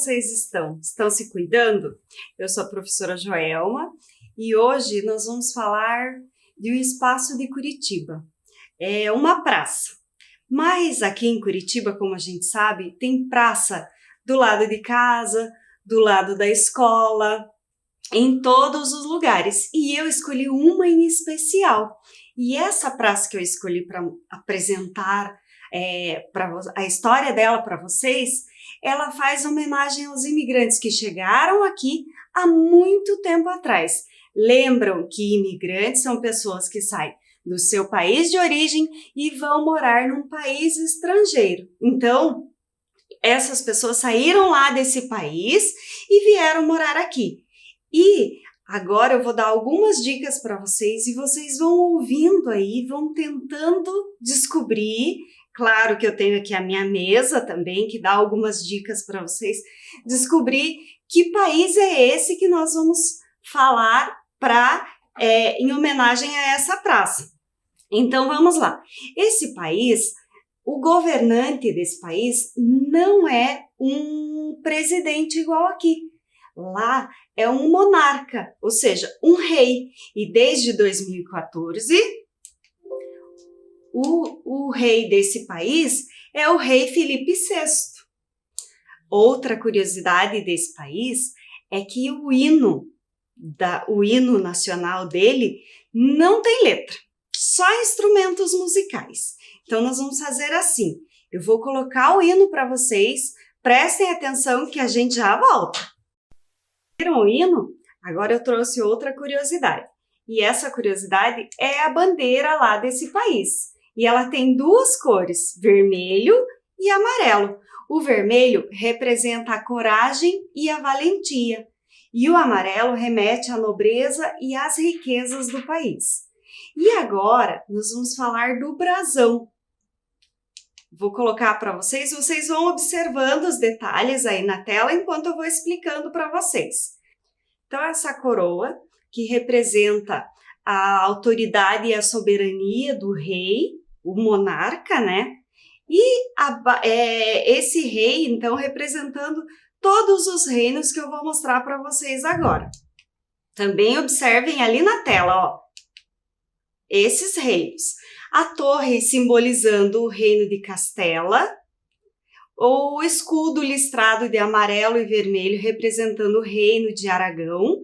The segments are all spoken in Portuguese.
vocês estão? Estão se cuidando? Eu sou a professora Joelma e hoje nós vamos falar de um espaço de Curitiba. É uma praça. Mas aqui em Curitiba, como a gente sabe, tem praça do lado de casa, do lado da escola, em todos os lugares. E eu escolhi uma em especial. E essa praça que eu escolhi para apresentar a história dela para vocês, ela faz homenagem aos imigrantes que chegaram aqui há muito tempo atrás. Lembram que imigrantes são pessoas que saem do seu país de origem e vão morar num país estrangeiro. Então, essas pessoas saíram lá desse país e vieram morar aqui. E agora eu vou dar algumas dicas para vocês e vocês vão ouvindo aí, vão tentando descobrir. Claro que eu tenho aqui a minha mesa também, que dá algumas dicas para vocês descobrir que país é esse que nós vamos falar em homenagem a essa praça. Então vamos lá. Esse país, o governante desse país não é um presidente igual aqui. Lá é um monarca, ou seja, um rei. E desde 2014, o rei desse país é o rei Felipe VI. Outra curiosidade desse país é que o hino nacional dele não tem letra, só instrumentos musicais. Então nós vamos fazer assim, eu vou colocar o hino para vocês, prestem atenção que a gente já volta. Viram o hino? Agora eu trouxe outra curiosidade. E essa curiosidade é a bandeira lá desse país. E ela tem duas cores, vermelho e amarelo. O vermelho representa a coragem e a valentia. E o amarelo remete à nobreza e às riquezas do país. E agora nós vamos falar do brasão. Vou colocar para vocês vão observando os detalhes aí na tela enquanto eu vou explicando para vocês. Então, essa coroa que representa a autoridade e a soberania do rei, o monarca, né? E esse rei, então, representando todos os reinos que eu vou mostrar para vocês agora. Também observem ali na tela, ó, esses reinos. A torre simbolizando o reino de Castela, o escudo listrado de amarelo e vermelho representando o reino de Aragão,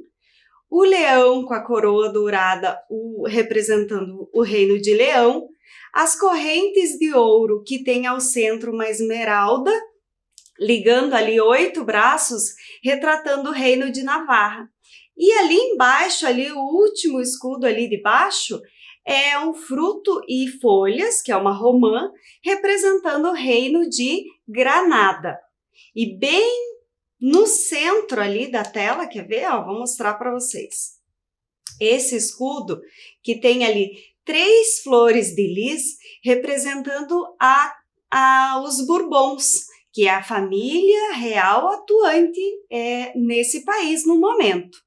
o leão com a coroa dourada representando o reino de Leão, as correntes de ouro que tem ao centro uma esmeralda, ligando ali 8 braços, retratando o reino de Navarra. E ali embaixo, ali o último escudo ali de baixo, é um fruto e folhas, que é uma romã, representando o reino de Granada. E bem no centro ali da tela, quer ver? Ó, vou mostrar para vocês. Esse escudo que tem ali 3 flores de lis, representando os Bourbons, que é a família real atuante nesse país no momento.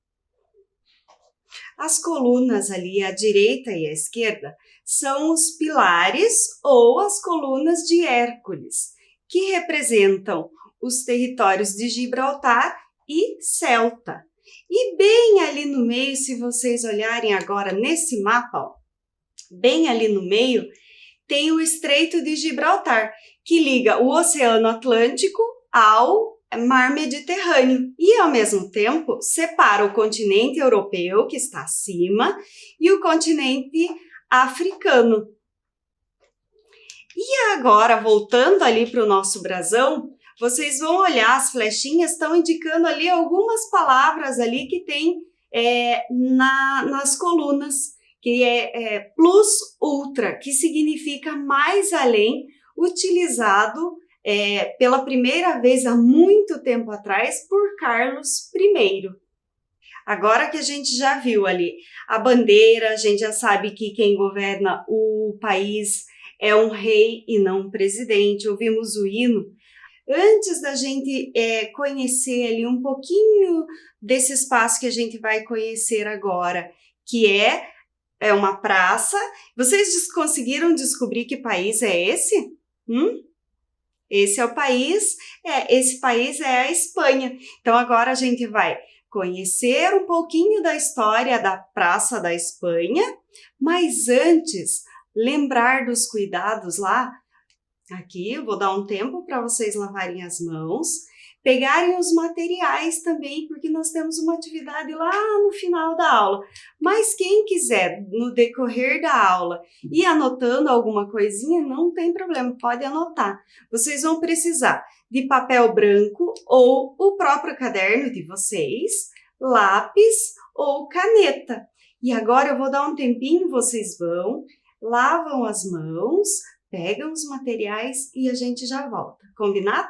As colunas ali à direita e à esquerda são os pilares ou as colunas de Hércules, que representam os territórios de Gibraltar e Celta. E bem ali no meio, se vocês olharem agora nesse mapa, ó, bem ali no meio, tem o Estreito de Gibraltar, que liga o Oceano Atlântico ao Mar Mediterrâneo e, ao mesmo tempo, separa o continente europeu, que está acima, e o continente africano. E agora, voltando ali para o nosso brasão, vocês vão olhar, as flechinhas estão indicando ali algumas palavras ali que tem nas colunas, que é plus ultra, que significa mais além, utilizado pela primeira vez há muito tempo atrás por Carlos I. Agora que a gente já viu ali a bandeira, a gente já sabe que quem governa o país é um rei e não um presidente. Ouvimos o hino. Antes da gente conhecer ali um pouquinho desse espaço que a gente vai conhecer agora, que é uma praça. Vocês conseguiram descobrir que país é esse? Esse é o país, esse país é a Espanha. Então agora a gente vai conhecer um pouquinho da história da Praça da Espanha, mas antes, lembrar dos cuidados lá. Aqui eu vou dar um tempo para vocês lavarem as mãos, pegarem os materiais também, porque nós temos uma atividade lá no final da aula. Mas quem quiser, no decorrer da aula, ir anotando alguma coisinha, não tem problema, pode anotar. Vocês vão precisar de papel branco ou o próprio caderno de vocês, lápis ou caneta. E agora eu vou dar um tempinho, vocês vão, lavam as mãos, pegam os materiais e a gente já volta. Combinado?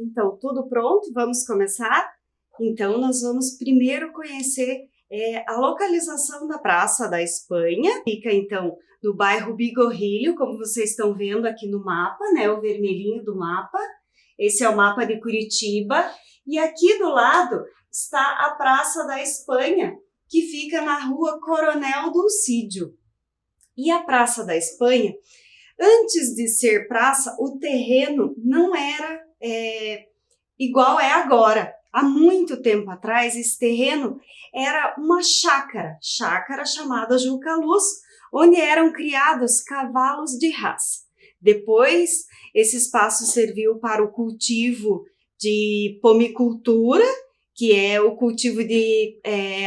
Então, tudo pronto? Vamos começar? Então, nós vamos primeiro conhecer a localização da Praça da Espanha. Fica, então, no bairro Bigorrilho, como vocês estão vendo aqui no mapa, né? O vermelhinho do mapa. Esse é o mapa de Curitiba. E aqui do lado está a Praça da Espanha, que fica na rua Coronel Dulcídio. E a Praça da Espanha, antes de ser praça, o terreno não era igual é agora. Há muito tempo atrás, esse terreno era uma chácara chamada Juca Luz, onde eram criados cavalos de raça. Depois, esse espaço serviu para o cultivo de pomicultura, que é o cultivo de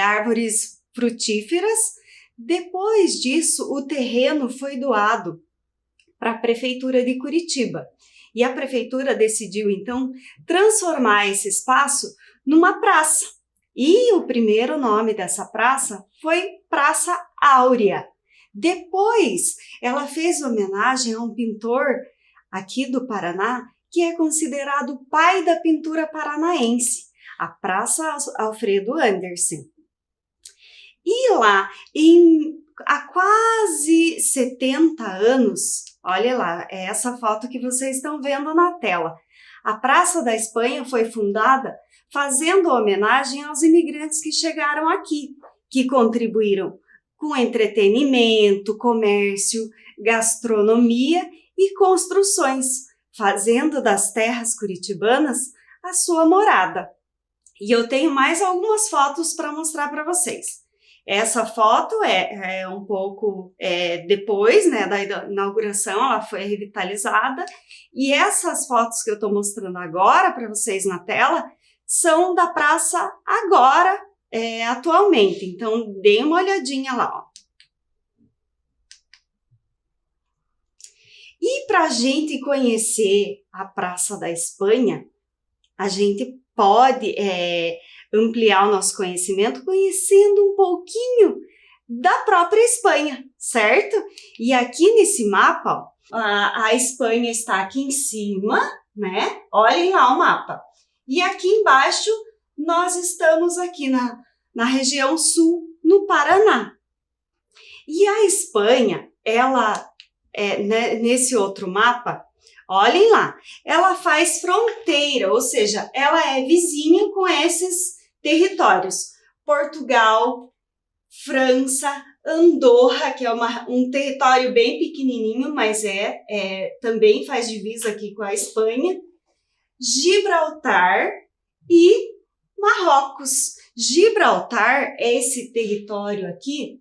árvores frutíferas. Depois disso, o terreno foi doado para a Prefeitura de Curitiba. E a prefeitura decidiu, então, transformar esse espaço numa praça. E o primeiro nome dessa praça foi Praça Áurea. Depois, ela fez homenagem a um pintor aqui do Paraná, que é considerado o pai da pintura paranaense, a Praça Alfredo Anderson. E lá, há quase 70 anos, olha lá, é essa foto que vocês estão vendo na tela. A Praça da Espanha foi fundada fazendo homenagem aos imigrantes que chegaram aqui, que contribuíram com entretenimento, comércio, gastronomia e construções, fazendo das terras curitibanas a sua morada. E eu tenho mais algumas fotos para mostrar para vocês. Essa foto é um pouco depois, né, da inauguração, ela foi revitalizada. E essas fotos que eu estou mostrando agora para vocês na tela são da praça agora, atualmente. Então, deem uma olhadinha lá, ó. E para a gente conhecer a Praça da Espanha, a gente pode ampliar o nosso conhecimento conhecendo um pouquinho da própria Espanha, certo? E aqui nesse mapa, ó, a Espanha está aqui em cima, né? Olhem lá o mapa. E aqui embaixo, nós estamos aqui na região sul, no Paraná. E a Espanha, ela, nesse outro mapa, olhem lá, ela faz fronteira, ou seja, ela é vizinha com esses territórios. Portugal, França, Andorra, que é um território bem pequenininho, mas também faz divisa aqui com a Espanha, Gibraltar e Marrocos. Gibraltar, esse território aqui,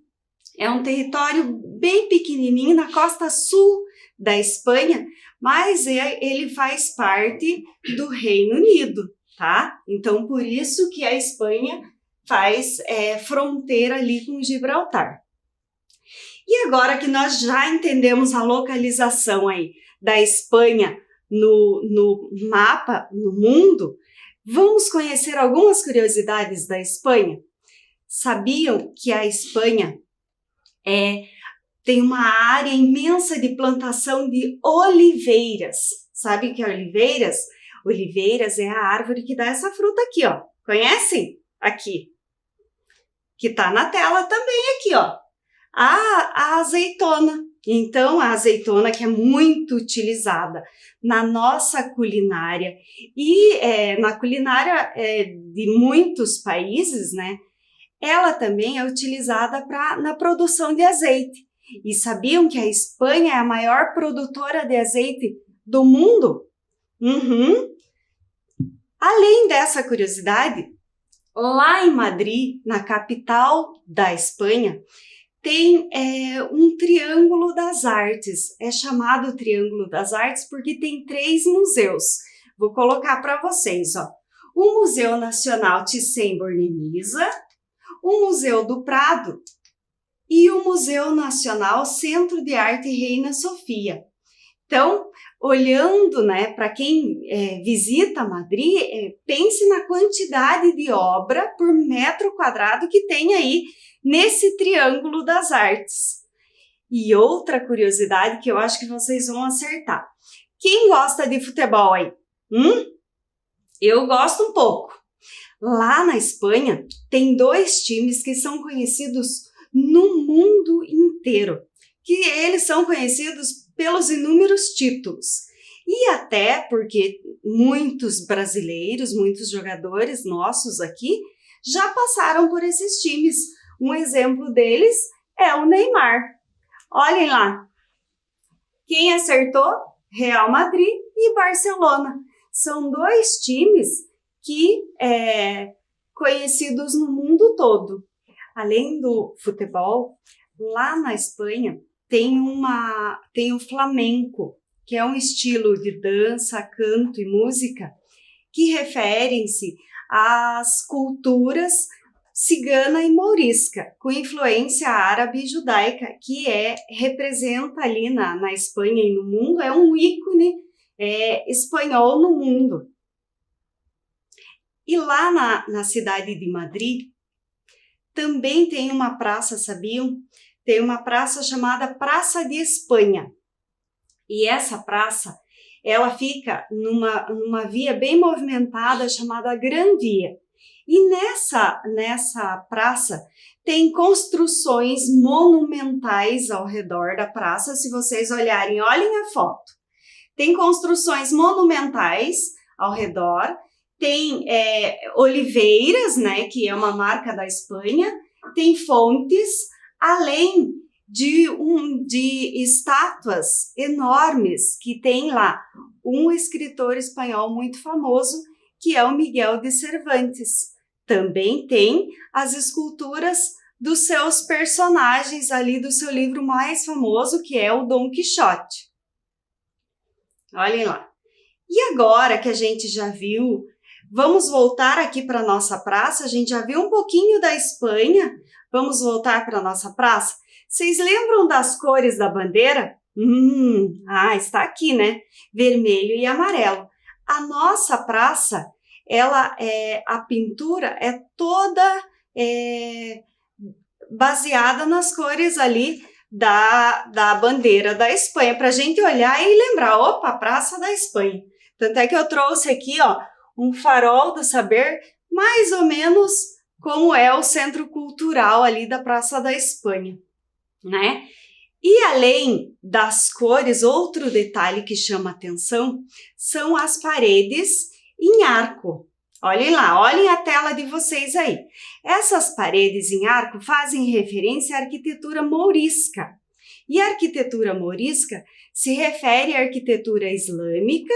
é um território bem pequenininho na costa sul da Espanha, mas ele faz parte do Reino Unido, tá? Então, por isso que a Espanha faz fronteira ali com Gibraltar. E agora que nós já entendemos a localização aí da Espanha no mapa, no mundo, vamos conhecer algumas curiosidades da Espanha? Sabiam que a Espanha tem uma área imensa de plantação de oliveiras? Sabe o que é oliveiras? Oliveiras é a árvore que dá essa fruta aqui, ó. Conhecem? Aqui. Que tá na tela também aqui, ó. A azeitona. Então, a azeitona que é muito utilizada na nossa culinária e na culinária de muitos países, né? Ela também é utilizada na produção de azeite. E sabiam que a Espanha é a maior produtora de azeite do mundo? Uhum. Além dessa curiosidade, lá em Madrid, na capital da Espanha, tem um Triângulo das Artes. É chamado Triângulo das Artes porque tem 3 museus. Vou colocar para vocês, ó. O Museu Nacional Thyssen-Bornemisza, o Museu do Prado e o Museu Nacional Centro de Arte Reina Sofia. Então, olhando, né, para quem visita Madrid, pense na quantidade de obra por metro quadrado que tem aí nesse Triângulo das Artes. E outra curiosidade que eu acho que vocês vão acertar. Quem gosta de futebol aí? Eu gosto um pouco. Lá na Espanha, tem 2 times que são conhecidos no mundo inteiro, que eles são conhecidos pelos inúmeros títulos. E até porque muitos brasileiros, muitos jogadores nossos aqui, já passaram por esses times. Um exemplo deles é o Neymar. Olhem lá. Quem acertou? Real Madrid e Barcelona. São 2 times que conhecidos no mundo todo. Além do futebol, lá na Espanha tem o flamenco, que é um estilo de dança, canto e música que referem-se às culturas cigana e mourisca, com influência árabe e judaica, que representa ali na Espanha e no mundo, é um ícone espanhol no mundo. E lá na cidade de Madrid, também tem uma praça, sabiam? Tem uma praça chamada Praça de Espanha. E essa praça, ela fica numa via bem movimentada chamada Gran Via. E nessa praça tem construções monumentais ao redor da praça. Se vocês olharem, olhem a foto. Tem construções monumentais ao redor. Tem oliveiras, né, que é uma marca da Espanha, tem fontes, além de estátuas enormes que tem lá um escritor espanhol muito famoso, que é o Miguel de Cervantes. Também tem as esculturas dos seus personagens ali do seu livro mais famoso, que é o Dom Quixote. Olhem lá. E agora que a gente já viu, vamos voltar aqui para a nossa praça, a gente já viu um pouquinho da Espanha, vamos voltar para a nossa praça? Vocês lembram das cores da bandeira? Está aqui, né? Vermelho e amarelo. A nossa praça, a pintura é toda baseada nas cores ali da bandeira da Espanha, para a gente olhar e lembrar, opa, Praça da Espanha. Tanto é que eu trouxe aqui, ó, um farol do saber, mais ou menos como é o centro cultural ali da Praça da Espanha, né? E além das cores, outro detalhe que chama atenção são as paredes em arco. Olhem lá, olhem a tela de vocês aí. Essas paredes em arco fazem referência à arquitetura mourisca. E a arquitetura mourisca se refere à arquitetura islâmica.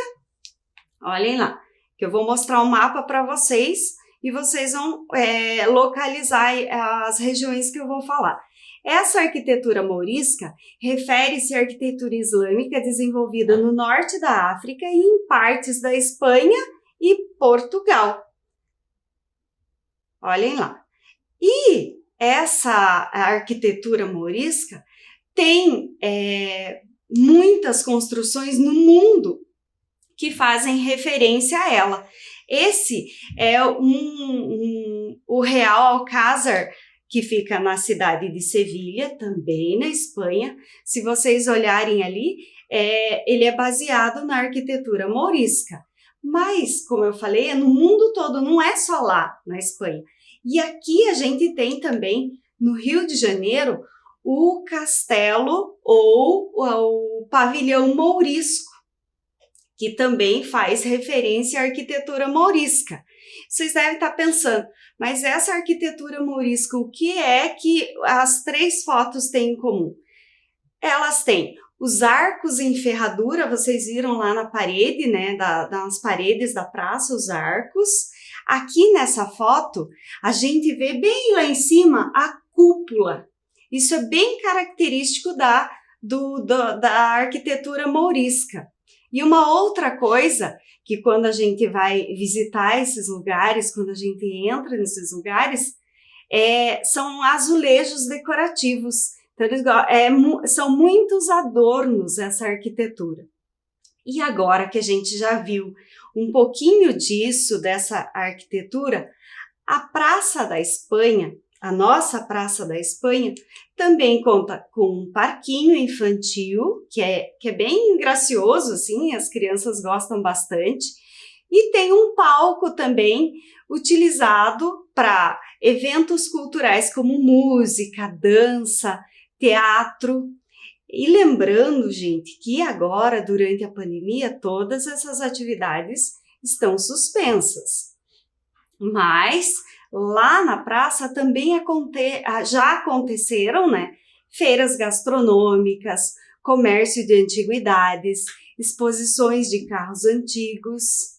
Olhem lá, que eu vou mostrar um mapa para vocês e vocês vão localizar as regiões que eu vou falar. Essa arquitetura mourisca refere-se à arquitetura islâmica desenvolvida no norte da África e em partes da Espanha e Portugal. Olhem lá. E essa arquitetura mourisca tem muitas construções no mundo que fazem referência a ela. Esse é o Real Alcázar, que fica na cidade de Sevilha, também na Espanha. Se vocês olharem ali, ele é baseado na arquitetura mourisca. Mas, como eu falei, é no mundo todo, não é só lá na Espanha. E aqui a gente tem também, no Rio de Janeiro, o castelo ou o pavilhão mourisco, que também faz referência à arquitetura mourisca. Vocês devem estar pensando, mas essa arquitetura mourisca, o que é que as três fotos têm em comum? Elas têm os arcos em ferradura, vocês viram lá na parede, né, nas paredes da praça, os arcos. Aqui nessa foto, a gente vê bem lá em cima a cúpula. Isso é bem característico da arquitetura mourisca. E uma outra coisa, que quando a gente vai visitar esses lugares, quando a gente entra nesses lugares, são azulejos decorativos. Então, são muitos adornos essa arquitetura. E agora que a gente já viu um pouquinho disso, dessa arquitetura, a Praça da Espanha, a nossa Praça da Espanha, também conta com um parquinho infantil, que é bem gracioso, assim, as crianças gostam bastante, e tem um palco também utilizado para eventos culturais como música, dança, teatro. E lembrando, gente, que agora, durante a pandemia, todas essas atividades estão suspensas. Mas lá na praça também já aconteceram, né, feiras gastronômicas, comércio de antiguidades, exposições de carros antigos.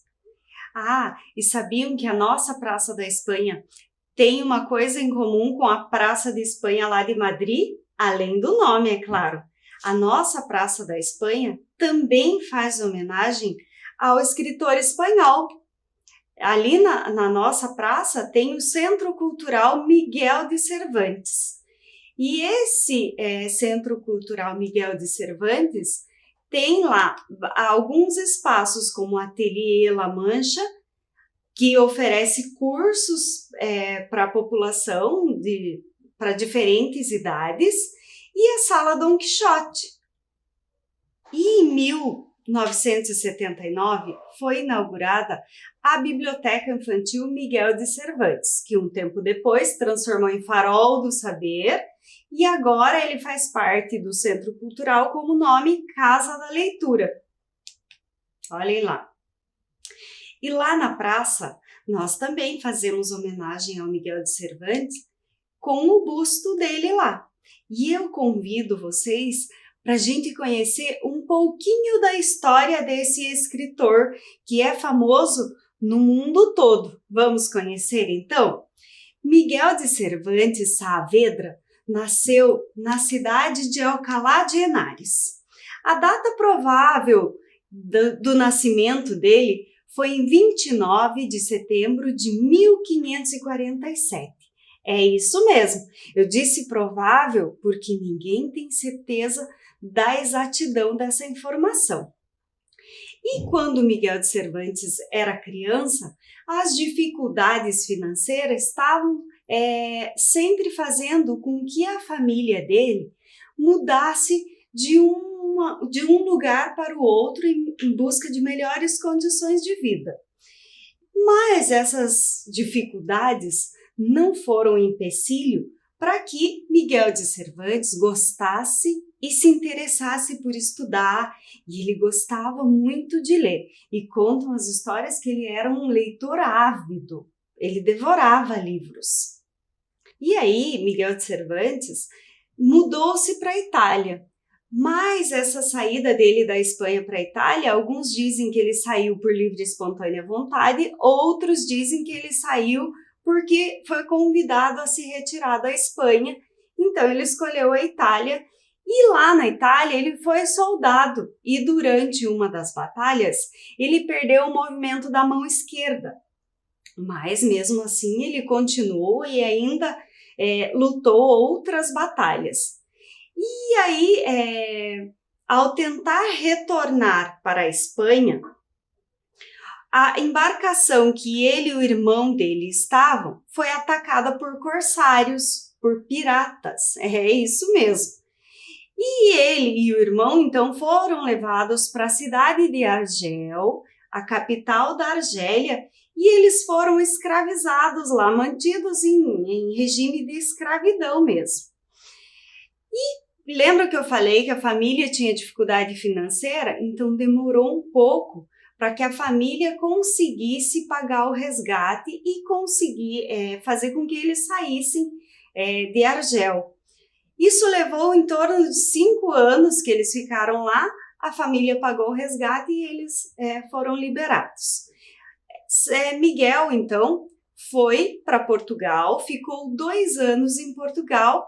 E sabiam que a nossa Praça da Espanha tem uma coisa em comum com a Praça de Espanha lá de Madrid? Além do nome, é claro. A nossa Praça da Espanha também faz homenagem ao escritor espanhol. Ali na nossa praça tem o Centro Cultural Miguel de Cervantes. E esse Centro Cultural Miguel de Cervantes tem lá alguns espaços como o Ateliê La Mancha, que oferece cursos para a população, para diferentes idades, e a Sala Dom Quixote. E em 1979 foi inaugurada a Biblioteca Infantil Miguel de Cervantes, que um tempo depois transformou em Farol do Saber, e agora ele faz parte do Centro Cultural como nome Casa da Leitura. Olhem lá. E lá na praça, nós também fazemos homenagem ao Miguel de Cervantes com o busto dele lá. E eu convido vocês para a gente conhecer um pouquinho da história desse escritor que é famoso no mundo todo. Vamos conhecer então? Miguel de Cervantes Saavedra nasceu na cidade de Alcalá de Henares. A data provável do nascimento dele foi em 29 de setembro de 1547. É isso mesmo, eu disse provável porque ninguém tem certeza da exatidão dessa informação. E quando Miguel de Cervantes era criança, as dificuldades financeiras estavam sempre fazendo com que a família dele mudasse de um lugar para o outro em busca de melhores condições de vida. Mas essas dificuldades não foram um empecilho para que Miguel de Cervantes gostasse e se interessasse por estudar, e ele gostava muito de ler. E contam as histórias que ele era um leitor ávido, ele devorava livros. E aí, Miguel de Cervantes mudou-se para a Itália. Mas essa saída dele da Espanha para a Itália, alguns dizem que ele saiu por livre e espontânea vontade, outros dizem que ele saiu porque foi convidado a se retirar da Espanha. Então ele escolheu a Itália e lá na Itália ele foi soldado e durante uma das batalhas ele perdeu o movimento da mão esquerda. Mas mesmo assim ele continuou e ainda lutou outras batalhas. E aí, ao tentar retornar para a Espanha, a embarcação que ele e o irmão dele estavam foi atacada por corsários, por piratas. É isso mesmo. E ele e o irmão, então, foram levados para a cidade de Argel, a capital da Argélia, e eles foram escravizados lá, mantidos em regime de escravidão mesmo. E lembra que eu falei que a família tinha dificuldade financeira? Então demorou um pouco para que a família conseguisse pagar o resgate e conseguir fazer com que eles saíssem de Argel. Isso levou em torno de 5 anos que eles ficaram lá, a família pagou o resgate e eles foram liberados. Miguel, então, foi para Portugal, ficou 2 anos em Portugal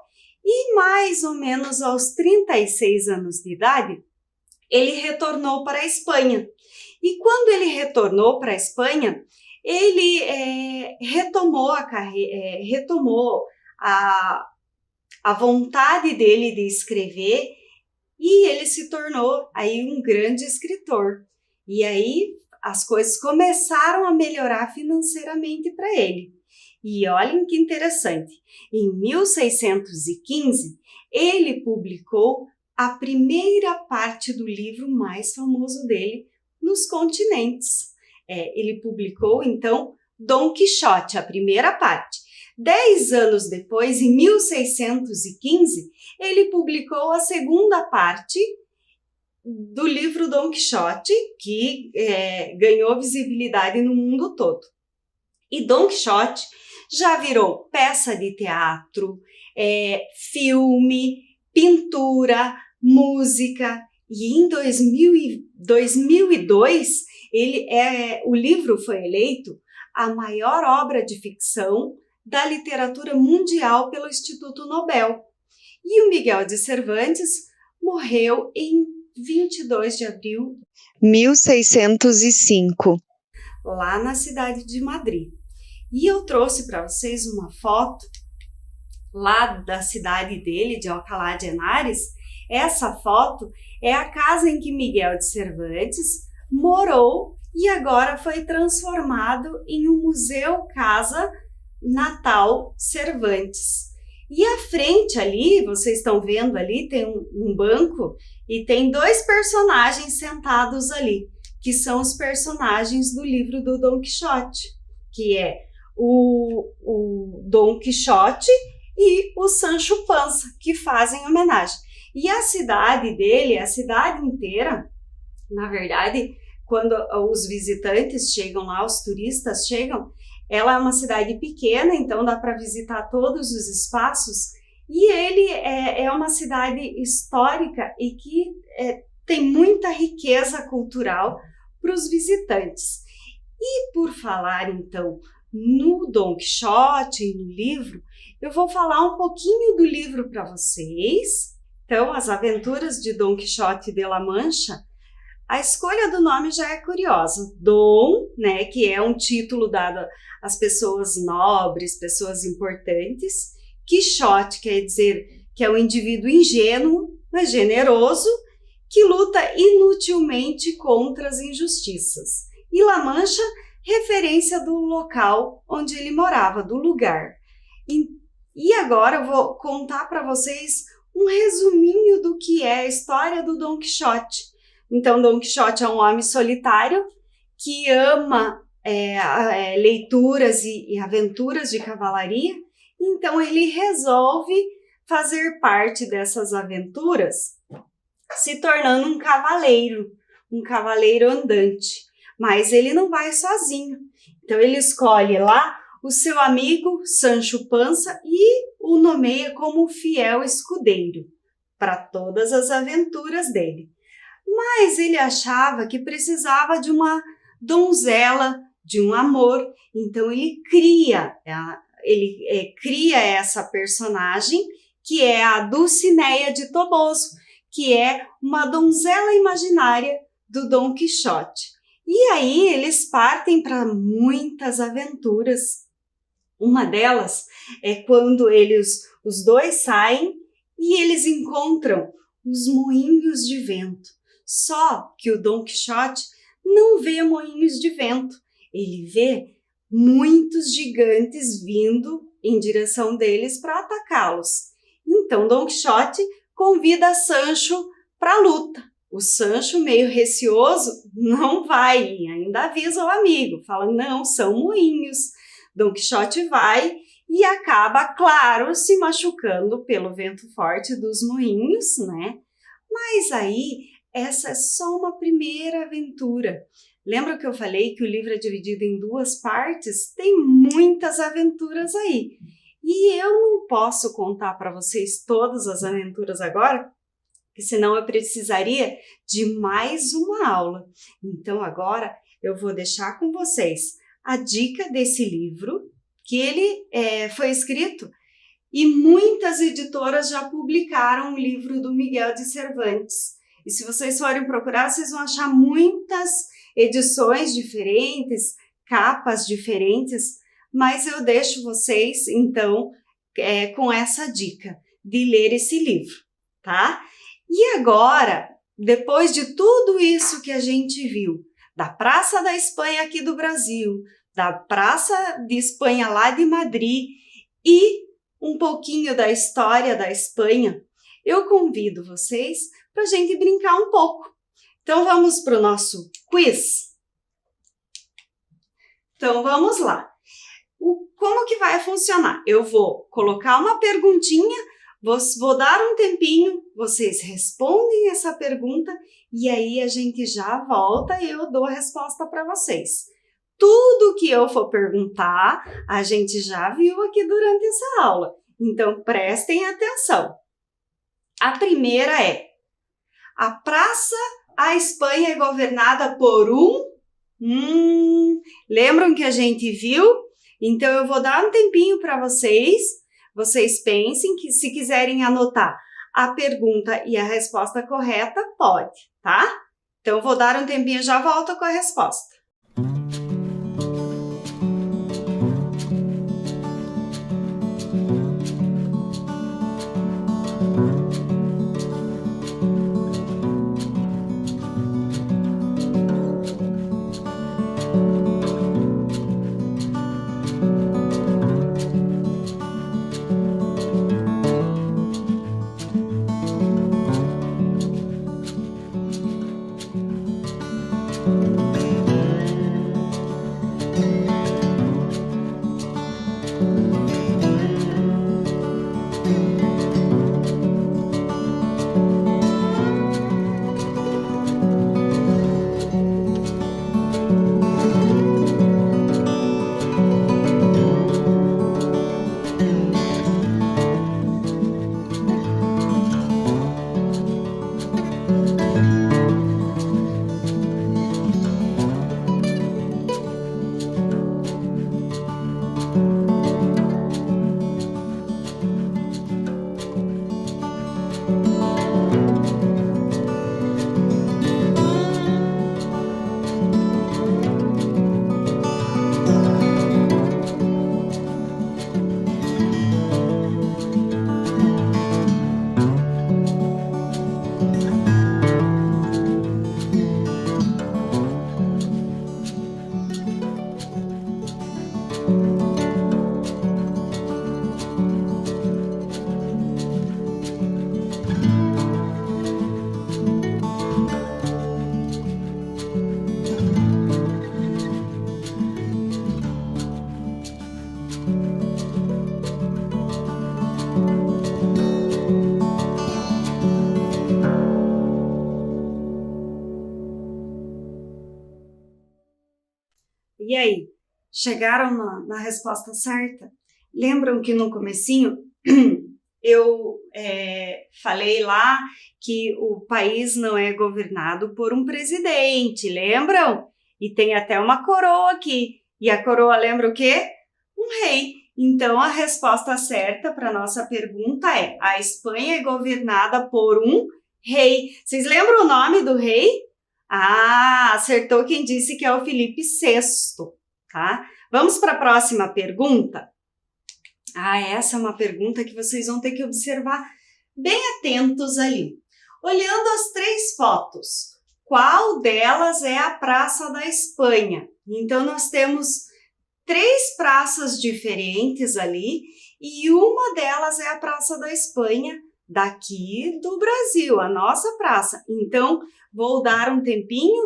e mais ou menos aos 36 anos de idade, ele retornou para a Espanha. E quando ele retornou para a Espanha, ele retomou a vontade dele de escrever e ele se tornou aí um grande escritor. E aí as coisas começaram a melhorar financeiramente para ele. E olhem que interessante, em 1615 ele publicou a primeira parte do livro mais famoso dele, Nos Continentes. Ele publicou, então, Dom Quixote, a primeira parte. 10 anos depois, em 1615, ele publicou a segunda parte do livro Dom Quixote, que ganhou visibilidade no mundo todo. E Dom Quixote já virou peça de teatro, filme, pintura, música. E em 2002, o livro foi eleito a maior obra de ficção da literatura mundial pelo Instituto Nobel. E o Miguel de Cervantes morreu em 22 de abril de 1605, lá na cidade de Madrid. E eu trouxe para vocês uma foto lá da cidade dele, de Alcalá de Henares. Essa foto é a casa em que Miguel de Cervantes morou e agora foi transformado em um museu Casa Natal Cervantes. E à frente ali, vocês estão vendo ali, tem um banco e tem 2 personagens sentados ali, que são os personagens do livro do Dom Quixote, que é o Dom Quixote e o Sancho Panza, que fazem homenagem. E a cidade dele, a cidade inteira, na verdade, quando os visitantes chegam lá, os turistas chegam, ela é uma cidade pequena, então dá para visitar todos os espaços E ele é uma cidade histórica e que tem muita riqueza cultural para os visitantes. E por falar, então, no Dom Quixote e no livro, eu vou falar um pouquinho do livro para vocês. Então, As Aventuras de Dom Quixote de La Mancha. A escolha do nome já é curiosa. Dom, né, que é um título dado às pessoas nobres, pessoas importantes. Quixote quer dizer que é um indivíduo ingênuo, mas generoso, que luta inutilmente contra as injustiças. E La Mancha, referência do local onde ele morava, do lugar. E agora eu vou contar para vocês um resuminho do que é a história do Dom Quixote. Então, Dom Quixote é um homem solitário que ama leituras e aventuras de cavalaria. Então, ele resolve fazer parte dessas aventuras se tornando um cavaleiro andante. Mas ele não vai sozinho. Então, ele escolhe lá o seu amigo Sancho Panza e o nomeia como fiel escudeiro para todas as aventuras dele. Mas ele achava que precisava de uma donzela, de um amor. Então, ele cria essa personagem, que é a Dulcinea de Toboso, que é uma donzela imaginária do Dom Quixote. E aí eles partem para muitas aventuras. Uma delas é quando os dois saem e eles encontram os moinhos de vento. Só que o Dom Quixote não vê moinhos de vento. Ele vê muitos gigantes vindo em direção deles para atacá-los. Então Dom Quixote convida Sancho para a luta. O Sancho, meio receoso, não vai, ainda avisa o amigo, fala, não, são moinhos. Dom Quixote vai e acaba, claro, se machucando pelo vento forte dos moinhos, né? Mas aí, essa é só uma primeira aventura. Lembra que eu falei que o livro é dividido em 2 partes? Tem muitas aventuras aí. E eu não posso contar para vocês todas as aventuras agora, porque senão eu precisaria de mais uma aula. Então agora eu vou deixar com vocês a dica desse livro, que ele foi escrito e muitas editoras já publicaram o livro do Miguel de Cervantes. E se vocês forem procurar, vocês vão achar muitas edições diferentes, capas diferentes, mas eu deixo vocês, então, com essa dica de ler esse livro, tá? E agora, depois de tudo isso que a gente viu, da Praça da Espanha aqui do Brasil, da Praça de Espanha lá de Madrid e um pouquinho da história da Espanha, eu convido vocês para a gente brincar um pouco. Então vamos para o nosso quiz? Então vamos lá. Como que vai funcionar? Eu vou colocar uma perguntinha, vou dar um tempinho, vocês respondem essa pergunta e aí a gente já volta e eu dou a resposta para vocês. Tudo que eu for perguntar, a gente já viu aqui durante essa aula. Então, prestem atenção. A primeira é: a Praça a Espanha é governada por lembram que a gente viu? Então, eu vou dar um tempinho para vocês. Vocês pensem que se quiserem anotar a pergunta e a resposta correta, pode, tá? Então, eu vou dar um tempinho e já volto com a resposta. E aí, chegaram na resposta certa? Lembram que no comecinho eu falei lá que o país não é governado por um presidente, lembram? E tem até uma coroa aqui. E a coroa lembra o quê? Um rei. Então, a resposta certa para a nossa pergunta é: a Espanha é governada por um rei. Vocês lembram o nome do rei? Ah, acertou quem disse que é o Felipe VI, tá? Vamos para a próxima pergunta? Ah, essa é uma pergunta que vocês vão ter que observar bem atentos ali. Olhando as 3 fotos, qual delas é a Praça da Espanha? Então, nós temos 3 praças diferentes ali e uma delas é a Praça da Espanha daqui do Brasil, a nossa praça. Então, vou dar um tempinho,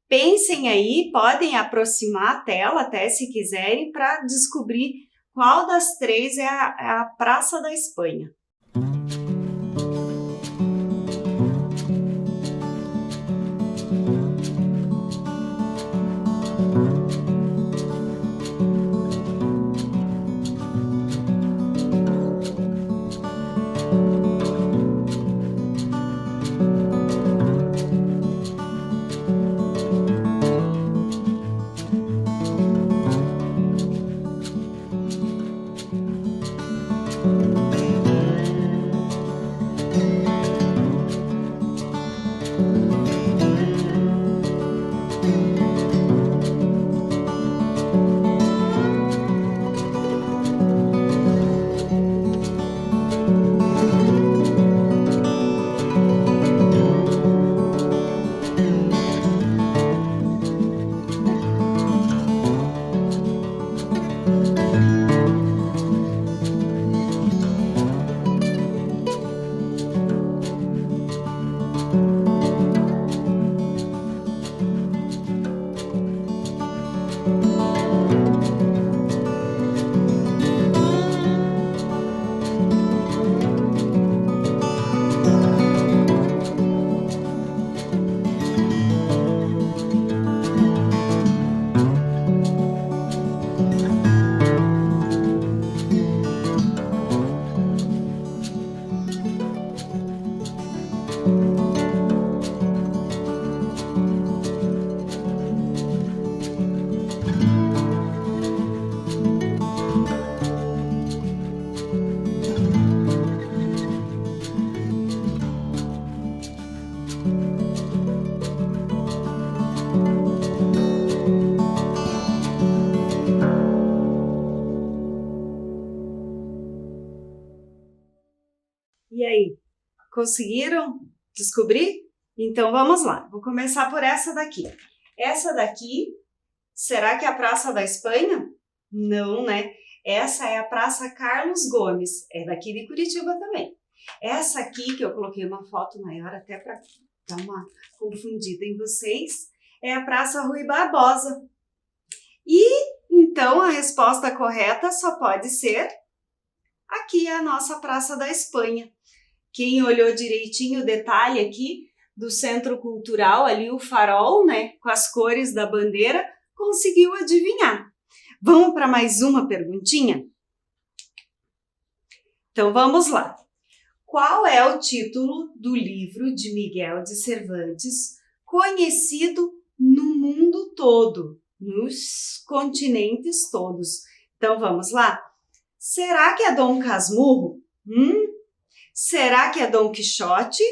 pensem aí, podem aproximar a tela até se quiserem para descobrir qual das 3 é a Praça da Espanha. E aí, conseguiram descobrir? Então vamos lá, vou começar por essa daqui. Essa daqui, será que é a Praça da Espanha? Não, né? Essa é a Praça Carlos Gomes, é daqui de Curitiba também. Essa aqui, que eu coloquei uma foto maior até para dar uma confundida em vocês, é a Praça Rui Barbosa. E então a resposta correta só pode ser aqui, a nossa Praça da Espanha. Quem olhou direitinho o detalhe aqui do Centro Cultural, ali o farol, né, com as cores da bandeira, conseguiu adivinhar. Vamos para mais uma perguntinha? Então vamos lá. Qual é o título do livro de Miguel de Cervantes conhecido no mundo todo, nos continentes todos? Então vamos lá. Será que é Dom Casmurro? Será que é Dom Quixote?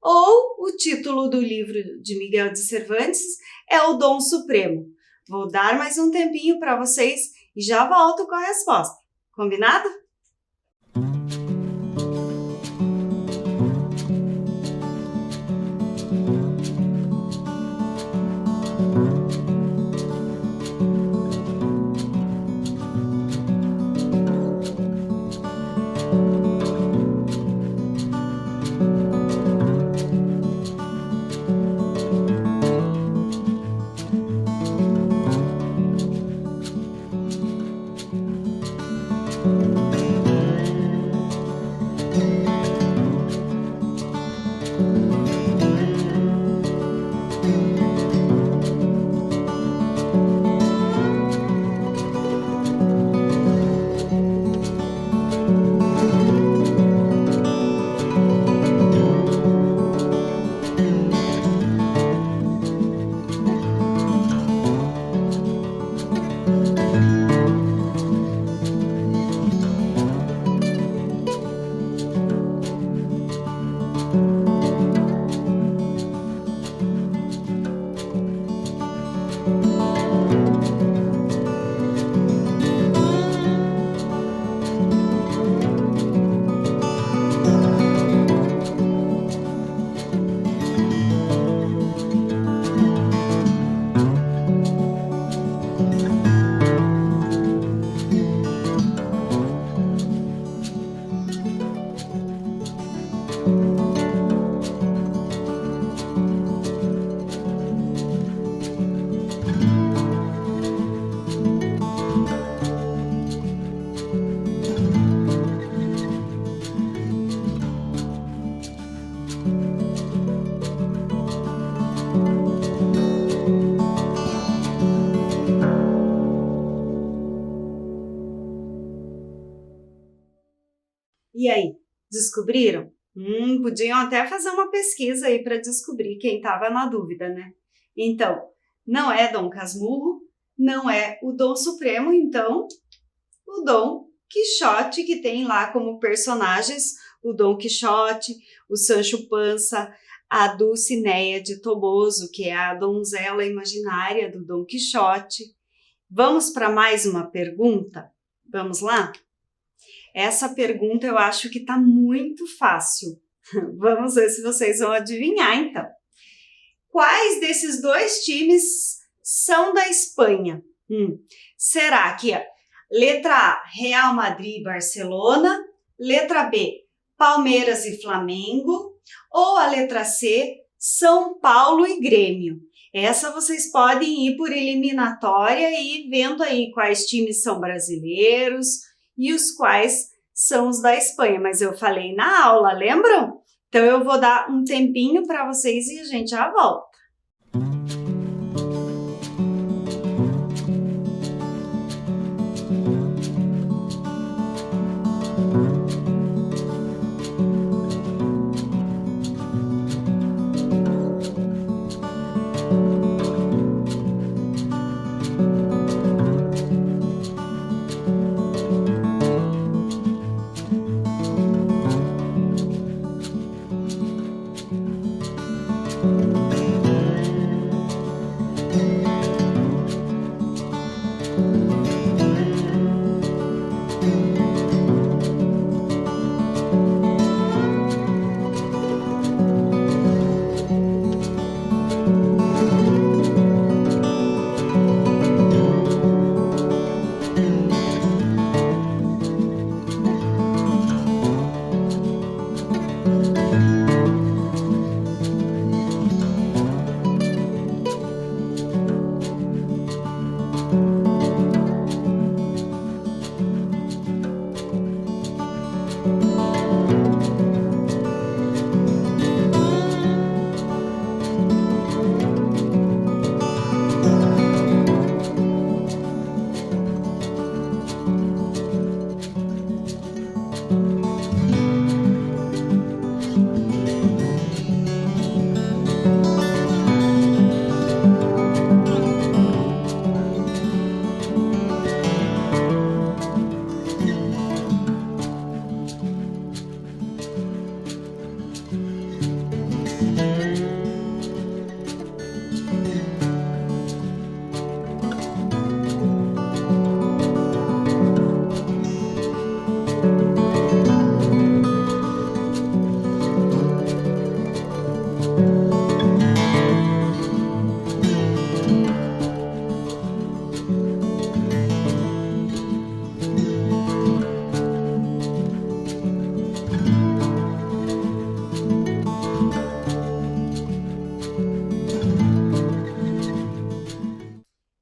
Ou o título do livro de Miguel de Cervantes é o Dom Supremo? Vou dar mais um tempinho para vocês e já volto com a resposta. Combinado? E aí, descobriram? Podiam até fazer uma pesquisa aí para descobrir quem estava na dúvida, né? Então, não é Dom Casmurro, não é o Dom Supremo, então, o Dom Quixote, que tem lá como personagens o Dom Quixote, o Sancho Panza, a Dulcinea de Toboso, que é a donzela imaginária do Dom Quixote. Vamos para mais uma pergunta? Vamos lá? Essa pergunta eu acho que está muito fácil. Vamos ver se vocês vão adivinhar, então. Quais desses dois times são da Espanha? Será que letra A, Real Madrid e Barcelona, letra B, Palmeiras e Flamengo, ou a letra C, São Paulo e Grêmio? Essa vocês podem ir por eliminatória e vendo aí quais times são brasileiros e os quais são os da Espanha. Mas eu falei na aula, lembram? Então eu vou dar um tempinho para vocês e a gente já volta.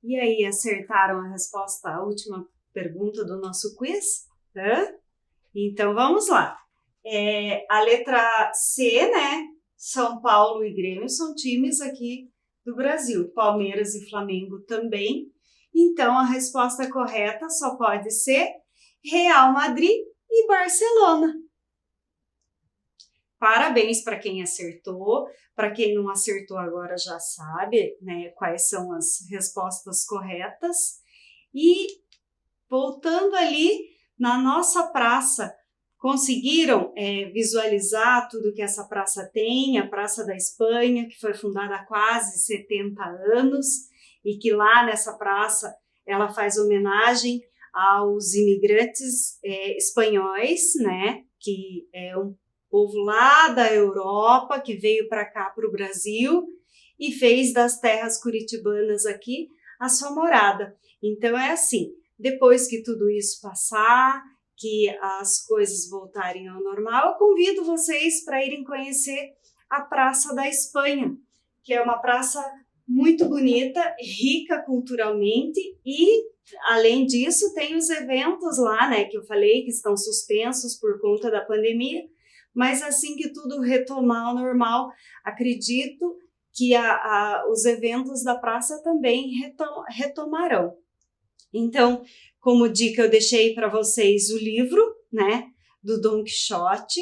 E aí, acertaram a resposta à última pergunta do nosso quiz? Então, vamos lá. A letra C, né? São Paulo e Grêmio são times aqui do Brasil. Palmeiras e Flamengo também. Então, a resposta correta só pode ser Real Madrid e Barcelona. Parabéns para quem acertou. Para quem não acertou agora já sabe, né, quais são as respostas corretas. E voltando ali na nossa praça, conseguiram visualizar tudo que essa praça tem, a Praça da Espanha, que foi fundada há quase 70 anos e que lá nessa praça ela faz homenagem aos imigrantes espanhóis, né, que é um povo lá da Europa que veio para cá, para o Brasil, e fez das terras curitibanas aqui a sua morada. Então é assim, depois que tudo isso passar, que as coisas voltarem ao normal, eu convido vocês para irem conhecer a Praça da Espanha, que é uma praça muito bonita, rica culturalmente e, além disso, tem os eventos lá, né, que eu falei que estão suspensos por conta da pandemia, mas assim que tudo retomar ao normal, acredito que os eventos da praça também retomarão. Então, como dica, eu deixei para vocês o livro, né, do Dom Quixote.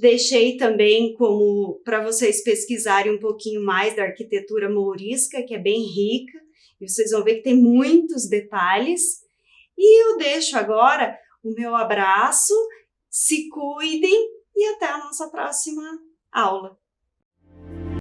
Deixei também como para vocês pesquisarem um pouquinho mais da arquitetura mourisca, que é bem rica, e vocês vão ver que tem muitos detalhes. E eu deixo agora o meu abraço, se cuidem e até a nossa próxima aula.